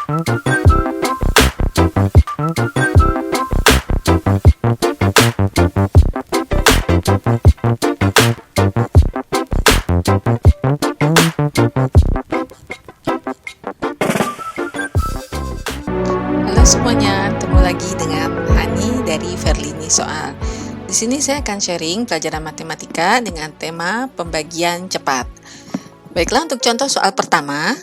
Halo semuanya, ketemu lagi dengan Hani dari Verlini Soal. Di sini saya akan sharing pelajaran matematika dengan tema pembagian cepat. Baiklah, untuk contoh soal pertama.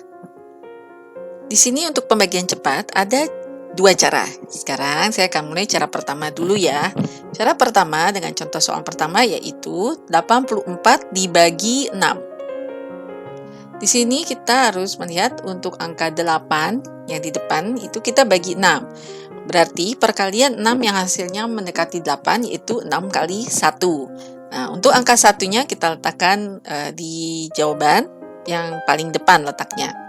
Di sini untuk pembagian cepat ada dua cara. Sekarang saya akan mulai cara pertama dulu ya. Cara pertama dengan contoh soal pertama yaitu 84 dibagi 6. Di sini kita harus melihat untuk angka 8 yang di depan itu kita bagi 6. Berarti perkalian 6 yang hasilnya mendekati 8 yaitu 6 kali 1. Nah, untuk angka satunya kita letakkan di jawaban yang paling depan letaknya.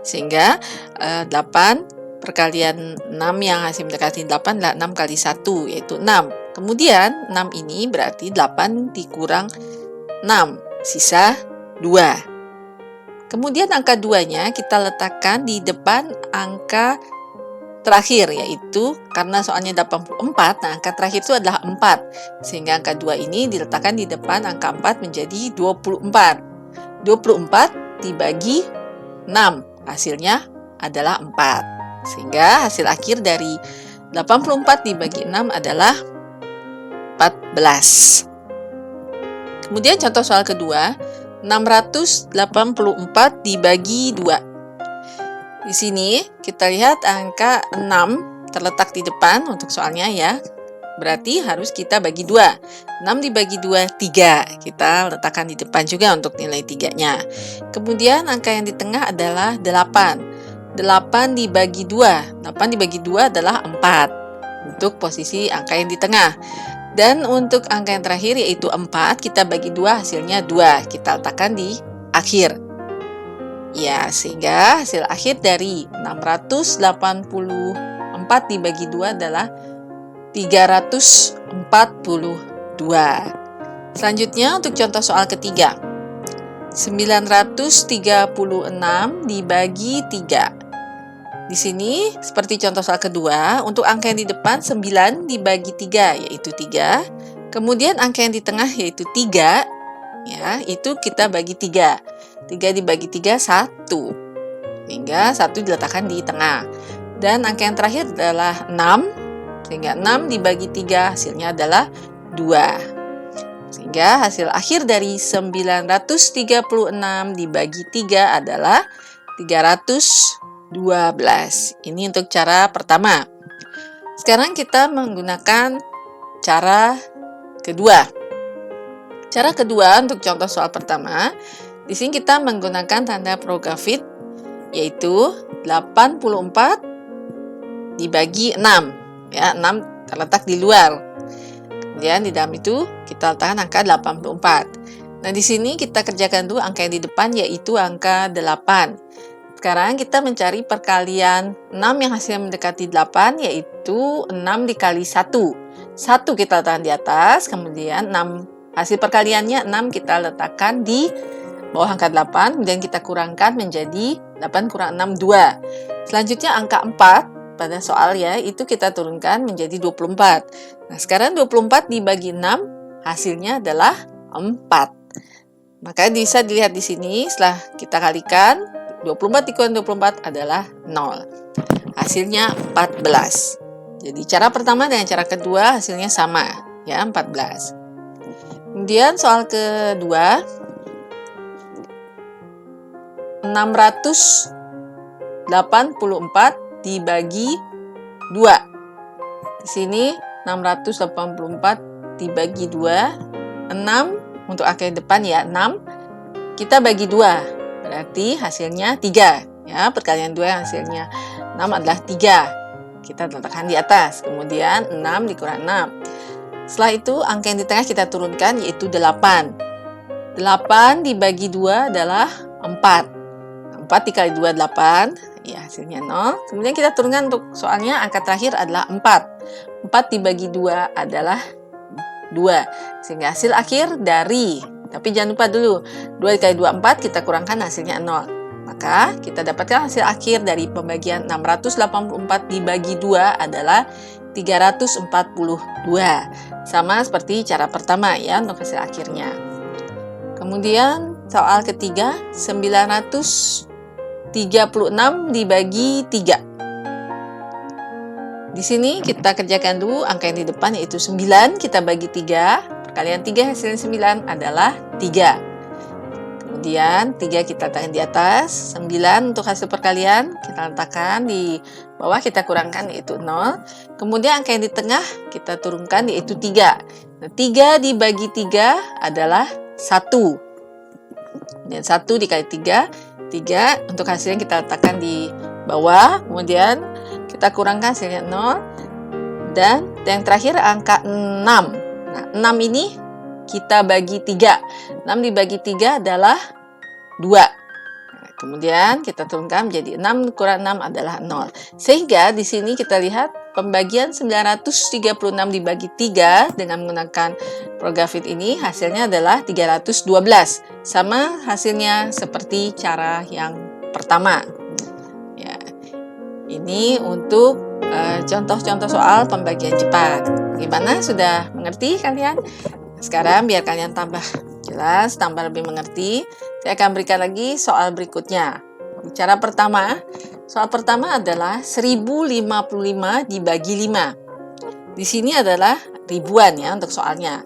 Sehingga 8 perkalian 6 yang hasil mendekati 8 adalah 6 kali 1 yaitu 6. Kemudian 6 ini berarti 8 dikurang 6, sisa 2. Kemudian angka 2-nya kita letakkan di depan angka terakhir, yaitu karena soalnya 84, nah angka terakhir itu adalah 4. Sehingga angka 2 ini diletakkan di depan angka 4 menjadi 24. 24 dibagi 6, hasilnya adalah 4. Sehingga hasil akhir dari 84 dibagi 6 adalah 14. Kemudian contoh soal kedua, 684 dibagi 2. Di sini kita lihat angka 6 terletak di depan untuk soalnya ya. Berarti harus kita bagi 2. 6 dibagi 2, 3. Kita letakkan di depan juga untuk nilai 3-nya. Kemudian angka yang di tengah adalah 8. 8 dibagi 2. 8 dibagi 2 adalah 4. Untuk posisi angka yang di tengah. Dan untuk angka yang terakhir yaitu 4, kita bagi 2 hasilnya 2. Kita letakkan di akhir. Ya, sehingga hasil akhir dari 684 dibagi 2 adalah 342. Selanjutnya untuk contoh soal ketiga. 936 dibagi 3. Di sini, seperti contoh soal kedua, untuk angka yang di depan 9 dibagi 3, yaitu 3. Kemudian angka yang di tengah yaitu 3, ya, itu kita bagi 3. 3 dibagi 3, 1. Sehingga 1 diletakkan di tengah. Dan angka yang terakhir adalah 6, sehingga 6 dibagi 3 hasilnya adalah 2. Sehingga hasil akhir dari 936 dibagi 3 adalah 312. Ini untuk cara pertama. Sekarang kita menggunakan cara kedua. Cara kedua untuk contoh soal pertama, di sini kita menggunakan tanda Prokafit yaitu 84 dibagi 6. Ya, 6 terletak di luar. Kemudian di dalam itu kita letakkan angka 84. Nah, di sini kita kerjakan dulu angka yang di depan yaitu angka 8. Sekarang kita mencari perkalian 6 yang hasilnya mendekati 8 yaitu 6 dikali 1. 1 kita letakkan di atas, kemudian 6 hasil perkaliannya 6 kita letakkan di bawah angka 8, kemudian kita kurangkan menjadi 8 kurang 6, 2. Selanjutnya angka 4 pada soal ya, itu kita turunkan menjadi 24. Nah, sekarang 24 dibagi 6 hasilnya adalah 4. Maka bisa dilihat di sini setelah kita kalikan 24 dikurangi 24 adalah 0. Hasilnya 14. Jadi cara pertama dengan cara kedua hasilnya sama, ya 14. Kemudian soal kedua, 684 dibagi 2. Di sini 684 dibagi 2, 6 untuk angka yang depan ya, 6. Kita bagi 2. Berarti hasilnya 3. Ya, perkalian 2 hasilnya 6 adalah 3. Kita letakkan di atas. Kemudian 6 dikurang 6. Setelah itu angka yang di tengah kita turunkan yaitu 8. 8 dibagi 2 adalah 4. 4 dikali 2 8. Ya, hasilnya 0. Kemudian kita turunkan untuk soalnya angka terakhir adalah 4. 4 dibagi 2 adalah 2. Sehingga hasil akhir dari, tapi jangan lupa dulu, 2 dikali 2, 4, kita kurangkan hasilnya 0. Maka kita dapatkan hasil akhir dari pembagian 684 dibagi 2 adalah 342. Sama seperti cara pertama ya untuk hasil akhirnya. Kemudian soal ketiga, 936 dibagi 3. Di sini kita kerjakan dulu angka yang di depan yaitu 9, kita bagi 3. Perkalian 3 hasilnya 9 adalah 3. Kemudian 3 kita letakkan di atas, 9 untuk hasil perkalian kita letakkan di bawah, kita kurangkan yaitu 0. Kemudian angka yang di tengah kita turunkan yaitu 3. Nah, 3 dibagi 3 adalah 1. Dan 1 dikali 3, 3 untuk hasilnya kita letakkan di bawah. Kemudian kita kurangkan hasilnya 0. Dan yang terakhir angka 6. Nah, 6 ini kita bagi 3. 6 dibagi 3 adalah 2. Nah, kemudian kita turunkan menjadi 6 kurang 6 adalah 0. Sehingga di sini kita lihat pembagian 936 dibagi 3 dengan menggunakan Prografit ini hasilnya adalah 312. Sama hasilnya seperti cara yang pertama. Ya. Ini untuk contoh-contoh soal pembagian cepat. Gimana? Sudah mengerti kalian? Sekarang biar kalian tambah jelas, tambah lebih mengerti, saya akan berikan lagi soal berikutnya. Cara pertama, soal pertama adalah 1055 dibagi 5. Di sini adalah ribuan ya untuk soalnya.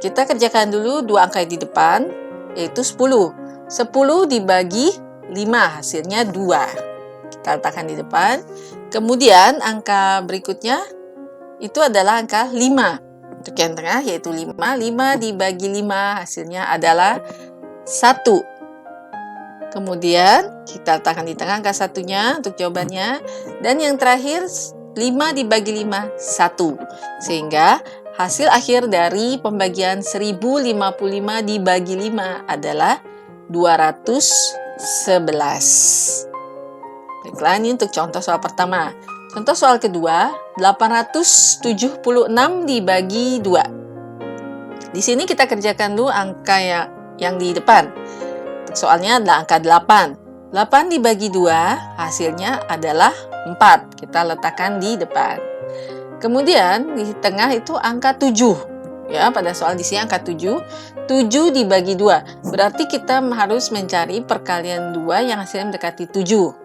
Kita kerjakan dulu dua angka di depan, yaitu 10. 10 dibagi 5, hasilnya 2. Kita letakkan di depan. Kemudian angka berikutnya itu adalah angka 5. Untuk yang tengah yaitu 5. 5 dibagi 5 hasilnya adalah 1. Kemudian kita letakkan di tengah angka satunya untuk jawabannya. Dan yang terakhir 5 dibagi 5, 1. Sehingga hasil akhir dari pembagian 1055 dibagi 5 adalah 211. Baiklah, ini untuk contoh soal pertama. Contoh soal kedua, 876 dibagi 2. Di sini kita kerjakan dulu angka yang di depan. Soalnya adalah angka 8. 8 dibagi 2, hasilnya adalah 4. Kita letakkan di depan. Kemudian di tengah itu angka 7. Ya, pada soal di sini angka 7. 7 dibagi 2. Berarti kita harus mencari perkalian 2 yang hasilnya mendekati 7.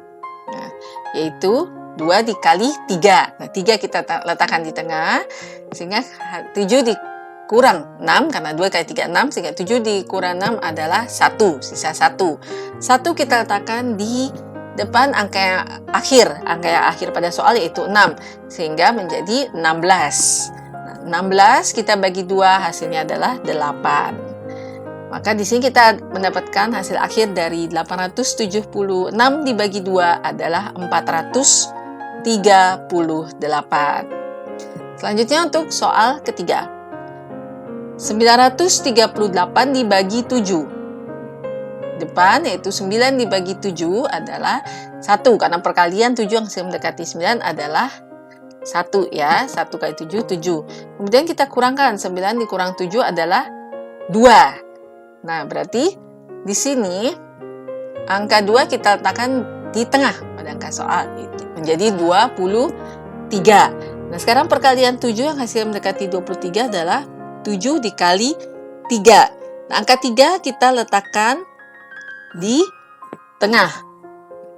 Nah, yaitu 2 dikali 3. Nah, 3 kita letakkan di tengah, sehingga 7 dikurang 6, karena 2 kali 3, 6, sehingga 7 dikurang 6 adalah 1, sisa 1. 1 kita letakkan di depan angka yang akhir. Angka yang akhir pada soal yaitu 6, sehingga menjadi 16. Nah, 16 kita bagi 2, hasilnya adalah 8. Maka di sini kita mendapatkan hasil akhir dari 876 dibagi 2 adalah 438. Selanjutnya untuk soal ketiga. 938 dibagi 7. Depan yaitu 9 dibagi 7 adalah 1. Karena perkalian 7 yang mendekati 9 adalah 1 ya. 1 kali 7, 7. Kemudian kita kurangkan 9 dikurang 7 adalah 2. Nah, berarti di sini angka 2 kita letakkan di tengah pada angka soal. Menjadi 23. Nah, sekarang perkalian 7 yang hasil mendekati 23 adalah 7 dikali 3. Nah, angka 3 kita letakkan di tengah.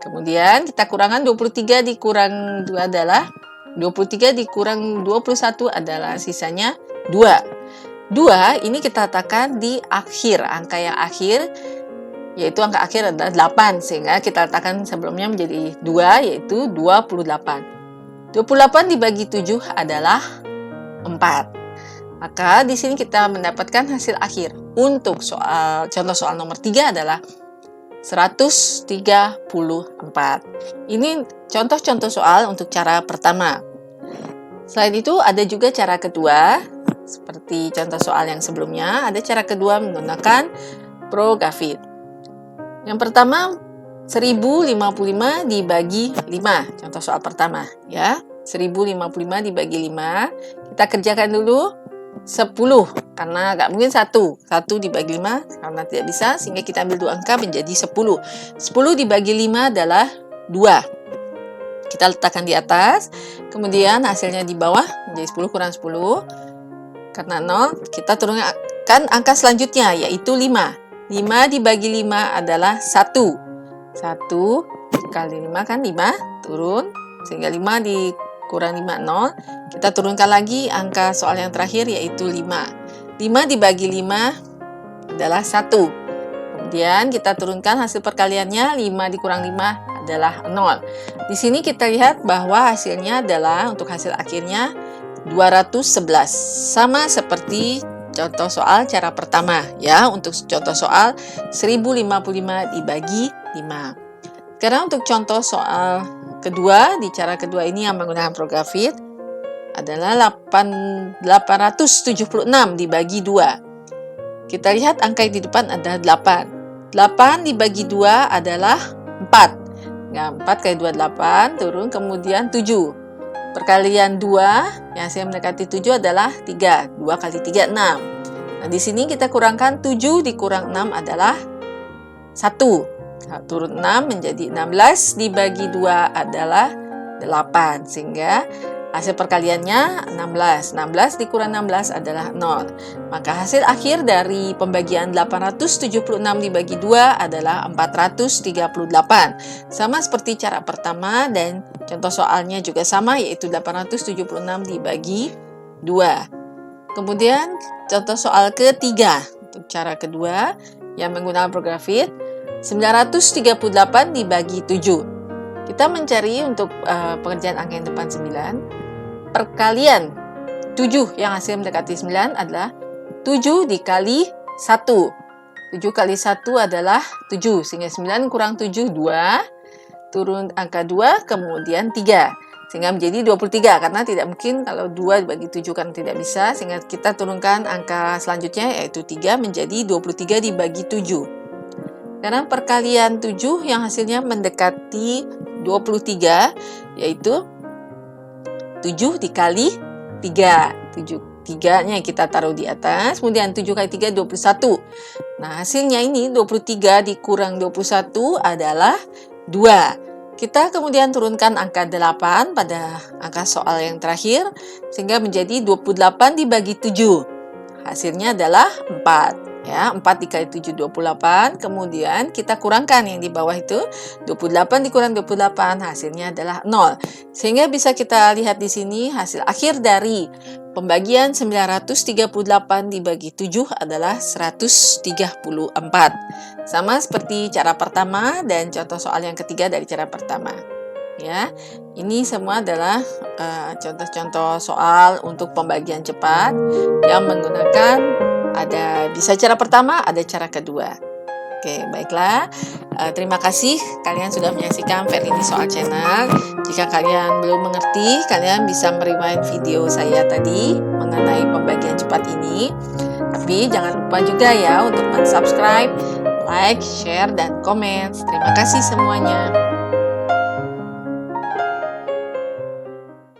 Kemudian kita kurangkan 23 dikurang 2 adalah 23 dikurang 21 adalah sisanya 2. 2 ini kita letakkan di akhir, angka yang akhir, yaitu angka akhir adalah 8, sehingga kita letakkan sebelumnya menjadi 2, yaitu 28. 28 dibagi 7 adalah 4. Maka di sini kita mendapatkan hasil akhir. Untuk contoh soal nomor 3 adalah 134. Ini contoh-contoh soal untuk cara pertama. Selain itu ada juga cara kedua. Seperti contoh soal yang sebelumnya, ada cara kedua menggunakan Prografit. Yang pertama, 1055 dibagi 5. Contoh soal pertama, ya. 1055 dibagi 5. Kita kerjakan dulu. 10, karena nggak mungkin 1 dibagi 5 karena tidak bisa, sehingga kita ambil 2 angka menjadi 10 dibagi 5 adalah 2. Kita letakkan di atas, kemudian hasilnya di bawah menjadi 10 kurang 10 karena 0, kita turunkan angka selanjutnya yaitu 5 dibagi 5 adalah 1 kali 5 kan 5 turun, sehingga 5 dikurang 5 0. Kita turunkan lagi angka soal yang terakhir yaitu 5 dibagi 5 adalah 1. Kemudian kita turunkan hasil perkaliannya, 5 dikurang 5 adalah 0. Di sini kita lihat bahwa hasilnya adalah untuk hasil akhirnya 211. Sama seperti contoh soal cara pertama ya, untuk contoh soal 1055 dibagi 5. Sekarang untuk contoh soal kedua, di cara kedua ini yang menggunakan program fit adalah 876 dibagi 2. Kita lihat angka yang di depan adalah 8 dibagi 2 adalah 4. Nah, 4 kali 2 8 turun, kemudian 7. Perkalian 2 yang saya mendekati 7 adalah 3. 2 kali 3 6. Nah, di sini kita kurangkan 7 dikurang 6 adalah 1. Nah, turun 6 menjadi 16 dibagi 2 adalah 8. Sehingga hasil perkaliannya 16 dikurang 16 adalah 0. Maka hasil akhir dari pembagian 876 dibagi 2 adalah 438. Sama seperti cara pertama dan contoh soalnya juga sama, yaitu 876 dibagi 2. Kemudian contoh soal ketiga, untuk cara kedua yang menggunakan program fit, 938 dibagi 7. Kita mencari untuk pengerjaan angka yang depan 9. Perkalian 7 yang hasil mendekati 9 adalah 7 dikali 1. 7 kali 1 adalah 7. Sehingga 9 kurang 7, 2. Turun angka 2, kemudian 3. Sehingga menjadi 23. Karena tidak mungkin kalau 2 dibagi 7 kan tidak bisa. Sehingga kita turunkan angka selanjutnya yaitu 3 menjadi 23 dibagi 7. Karena perkalian 7 yang hasilnya mendekati 23 yaitu 7 dikali 3. 3-nya kita taruh di atas, kemudian 7 kali 3 21. Nah, hasilnya ini 23 dikurang 21 adalah 2. Kita kemudian turunkan angka 8 pada angka soal yang terakhir sehingga menjadi 28 dibagi 7. Hasilnya adalah 4. Ya, 4 dikali 7 28, kemudian kita kurangkan yang di bawah itu 28 dikurang 28 hasilnya adalah 0. Sehingga bisa kita lihat di sini hasil akhir dari pembagian 938 dibagi 7 adalah 134. Sama seperti cara pertama dan contoh soal yang ketiga dari cara pertama. Ya, ini semua adalah contoh-contoh soal untuk pembagian cepat yang menggunakan bisa cara pertama, ada cara kedua. Oke, baiklah. Terima kasih kalian sudah menyaksikan Verlini Soal Channel. Jika kalian belum mengerti, kalian bisa merewind video saya tadi mengenai pembagian cepat ini. Tapi jangan lupa juga ya untuk subscribe, like, share, dan komen. Terima kasih semuanya.